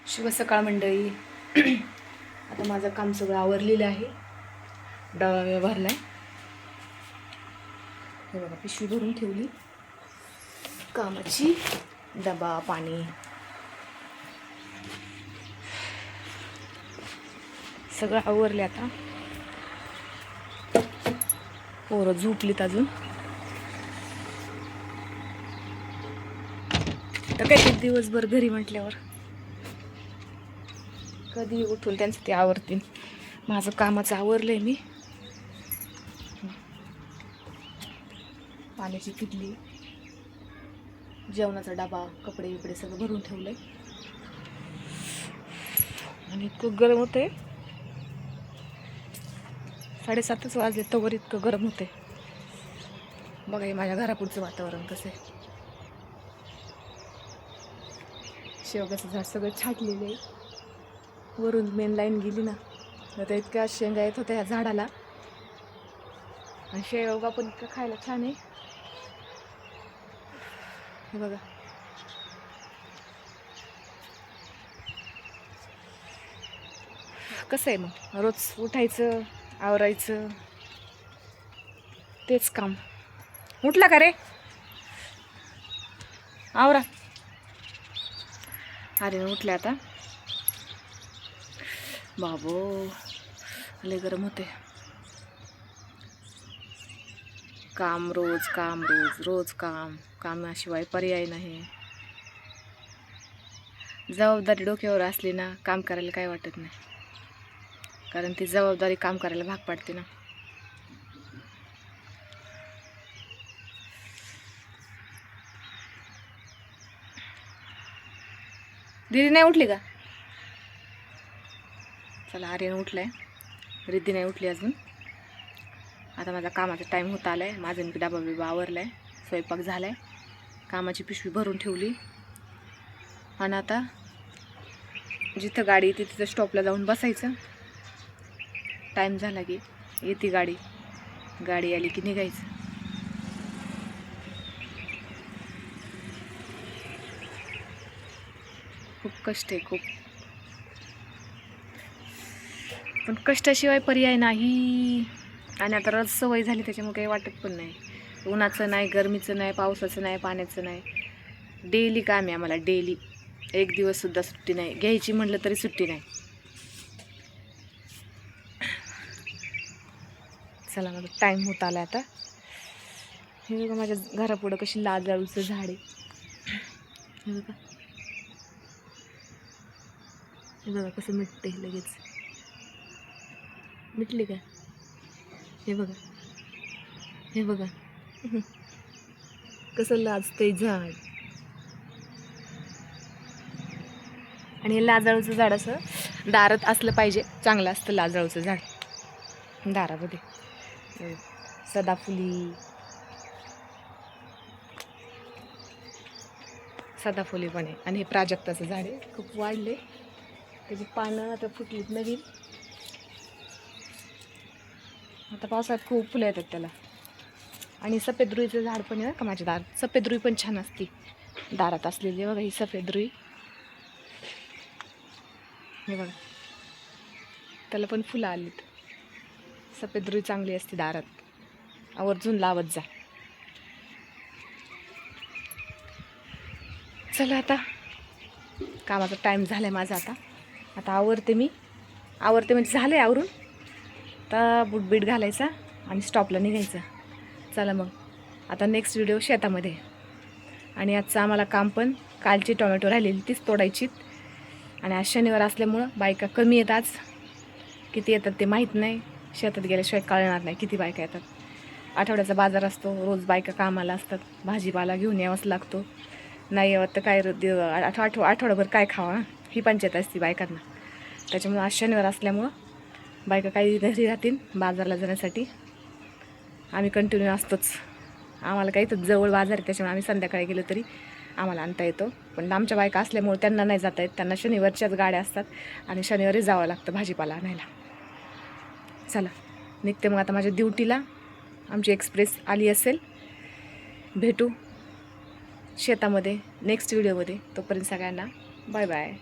शुभ सकाळ मंडळी. आता माझं काम सगळं आवरलेलं आहे. डबा भरलाय. हे बघा, पिशवी भरून ठेवली कामाची. डबा, पाणी सगळं आवरले. आता पोरं झोपलीत अजून. तर काही दिवसभर घरी म्हटल्यावर कधी उठून त्यांचं ते आवरतील. माझं कामाचं आवरलंय. मी पाण्याची किटली, जेवणाचा डबा, कपडे बिपडे सगळं भरून ठेवलंय. आणि इतकं गरम होते. 7:30 वाजले तोवर इतकं गरम होते. बघा हे माझ्या घरापुढचं वातावरण कसं आहे. शेवग्याचं झाड सगळं छाटलेलं आहे. वरून मेन लाईन गेली ना, तर इतक्या शेंगा येत होत्या ह्या झाडाला. आणि शेवगा पण इतकं खायला छान आहे. हे बघा, कसं आहे मग रोज उठायचं, आवरायचं, तेच काम. उठला का रे? आवरा. अरे उठले आता. बाबो लय गरम होते. काम रोज, काम रोज, रोज काम. कामाशिवाय पर्याय नाही. जबाबदारी डोक्यावर असली ना, काम करायला काय वाटत नाही. कारण ती जबाबदारी काम करायला भाग पाडते ना. दीदी नाही उठली का? चला, आर्यन उठलाय, रिद्धी नाही उठली अजून. आता माझा कामाचा टाईम होत आलाय. माझं मी डबा बिबा आवरलाय, स्वयंपाक झालाय, कामाची पिशवी भरून ठेवली. आणि आता जिथं गाडी येते तिथं स्टॉपला जाऊन बसायचं. टाईम झाला की येते गाडी. गाडी आली की निघायचं. खूप कष्ट आहे, खूप. पण कष्टाशिवाय पर्याय नाही. आणि आता रोज सवय झाली, त्याच्यामुळे काही वाटत पण नाही. उन्हाचं नाही, गरमीचं नाही, पावसाचं नाही, पाण्याचं नाही. डेली काम आहे आम्हाला, डेली. एक दिवससुद्धा सुट्टी नाही. घ्यायची म्हटलं तरी सुट्टी नाही. चला, माझा टाईम होत आला आता. हे बघा माझ्या घरापुढं कशी लाजाळूचं झाड आहे. हे बघा, हे बघा कसं मिटते लगेच. मिटली का? हे बघा, हे बघा कसं लाजतंय झाड. आणि हे लाजाळूचं झाड असं दारात असलं पाहिजे, चांगलं असतं लाजाळूचं झाड. दारामध्ये सदाफुली, सदाफुली पण आहे. आणि हे प्राजक्ताचं झाड आहे, खूप वाढले. त्याची पानं आता फुटलीत नवीन. आता पावसाळ्यात खूप फुलं येतात त्याला. आणि सफेद रुईचं झाड पण आहे का माझ्या दारात. सफेद रुई पण छान असते दारात असलेली. बघा ही सफेद रुई, हे बघा, त्याला पण फुलं आलीत. सफेद रुई चांगली असते दारात, आवर्जून लावत जा. चला, आता कामाचा टाईम झाला आहे माझा. आता आवरते म्हणजे झालं आहे आवरून. आता बुटबीट घालायचा आणि स्टॉपला निघायचं. चला मग, आता नेक्स्ट व्हिडिओ शेतामध्ये. आणि आजचं आम्हाला काम पण, कालची टोमॅटो राहिलेली तीच तोडायची. आणि आज शनिवार असल्यामुळं बायका कमी येतात. आज किती येतात ते माहीत नाही. शेतात गेल्याशिवाय कळणार नाही किती बायका येतात. आठवड्याचा बाजार असतो, रोज बायका कामाला असतात. भाजीपाला घेऊन यावाच लागतो. नाही यावं तर काय आठवडाभर काय खावा, ही पंचायत असते बायकांना. त्याच्यामुळं आज शनिवार असल्यामुळं बायका काही घरी राहतील बाजारला जाण्यासाठी. आम्ही कंटिन्यू असतोच. आम्हाला काही तर जवळ बाजार आहे, त्याच्यामुळे आम्ही संध्याकाळी गेलो तरी आम्हाला आणता येतो. पण आमच्या बायका असल्यामुळे त्यांना नाही जाता येत. त्यांना शनिवारच्याच गाड्या असतात आणि शनिवारी जावं लागतं भाजीपाला आणायला. चला, निघते मग आता माझ्या ड्युटीला. आमची एक्सप्रेस आली असेल. भेटू शेतामध्ये नेक्स्ट व्हिडिओमध्ये. तोपर्यंत सगळ्यांना बाय बाय.